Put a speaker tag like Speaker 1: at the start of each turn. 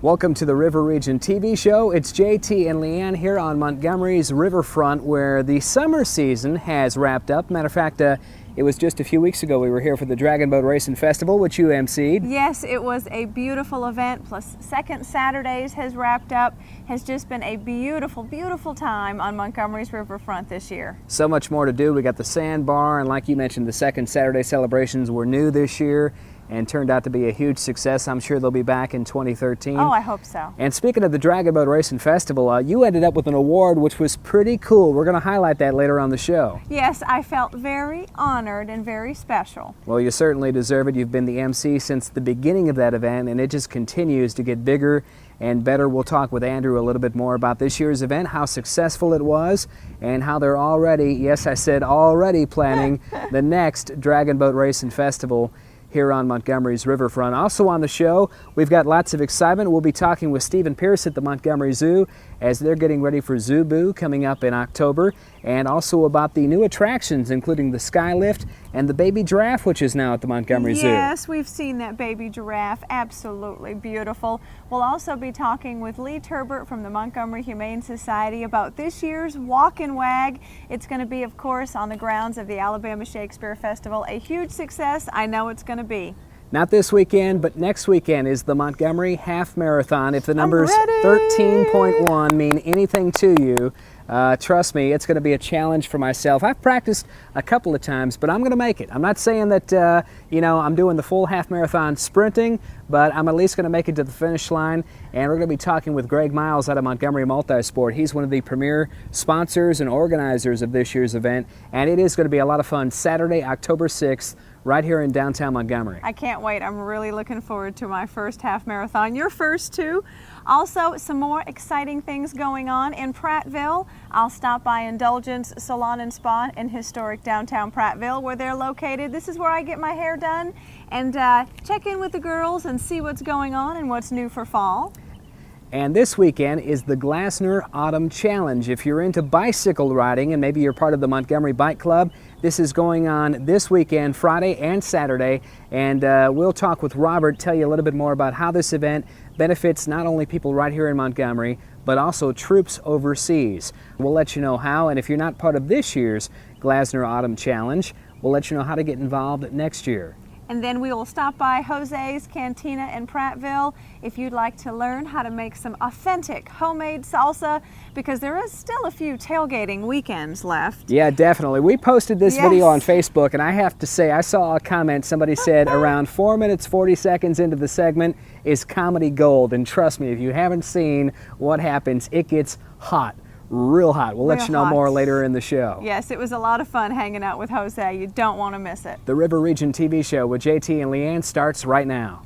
Speaker 1: Welcome to the River Region TV show. It's JT and Leanne here on Montgomery's riverfront where the summer season has wrapped up. Matter of fact, it was just a few weeks ago we were here for the Dragon Boat Racing Festival, which you emceed.
Speaker 2: Yes, it was a beautiful event, plus Second Saturdays has wrapped up. Has just been a beautiful, beautiful time on Montgomery's riverfront this year.
Speaker 1: So much more to do. We got the sandbar, and like you mentioned, the Second Saturday celebrations were new this year and turned out to be a huge success. I'm sure they'll be back in 2013.
Speaker 2: Oh, I hope so.
Speaker 1: And speaking of the Dragon Boat Racing Festival, you ended up with an award which was pretty cool. We're going to highlight that later on the show.
Speaker 2: Yes, I felt very honored and very special.
Speaker 1: Well, you certainly deserve it. You've been the MC since the beginning of that event, and it just continues to get bigger and better. We'll talk with Andrew a little bit more about this year's event, how successful it was, and how they're already, yes, I said already, planning the next Dragon Boat Racing Festival here on Montgomery's riverfront. Also on the show, we've got lots of excitement. We'll be talking with Stephen Pierce at the Montgomery Zoo as they're getting ready for Zoo Boo coming up in October, and also about the new attractions, including the Skylift and the baby giraffe, which is now at the Montgomery Zoo.
Speaker 2: Yes, we've seen that baby giraffe. Absolutely beautiful. We'll also be talking with Lee Turbert from the Montgomery Humane Society about this year's Walk and Wag. It's going to be, of course, on the grounds of the Alabama Shakespeare Festival. A huge success. I know it's going to be.
Speaker 1: Not this weekend, but next weekend is the Montgomery Half Marathon. If the numbers 13.1 mean anything to you, trust me, it's going to be a challenge for myself. I've practiced a couple of times, but I'm going to make it. I'm not saying that, I'm doing the full half marathon sprinting, but I'm at least going to make it to the finish line. And we're going to be talking with Gregg Miles out of Montgomery Multisport. He's one of the premier sponsors and organizers of this year's event, and it is going to be a lot of fun Saturday, October 6th, right here in downtown Montgomery.
Speaker 2: I can't wait. I'm really looking forward to my first half marathon. Your first too. Also, some more exciting things going on in Prattville. I'll stop by Indulgence Salon and Spa in historic downtown Prattville where they're located. This is where I get my hair done and check in with the girls and see what's going on and what's new for fall.
Speaker 1: And this weekend is the Glasner Autumn Challenge. If you're into bicycle riding and maybe you're part of the Montgomery Bike Club, this is going on this weekend, Friday and Saturday. And we'll talk with Robert, tell you a little bit more about how this event benefits not only people right here in Montgomery, but also troops overseas. We'll let you know how, and if you're not part of this year's Glasner Autumn Challenge, we'll let you know how to get involved next year.
Speaker 2: And then we will stop by Jose's Cantina in Prattville if you'd like to learn how to make some authentic homemade salsa, because there is still a few tailgating weekends left.
Speaker 1: Yeah, definitely. We posted this video on Facebook, and I have to say, I saw a comment, somebody said around 4 minutes, 40 seconds into the segment is comedy gold. And trust me, if you haven't seen what happens, it gets hot. Real hot. We'll let you know more later in the show.
Speaker 2: Yes, it was a lot of fun hanging out with Jose. You don't want to miss it.
Speaker 1: The River Region TV show with JT and Leanne starts right now.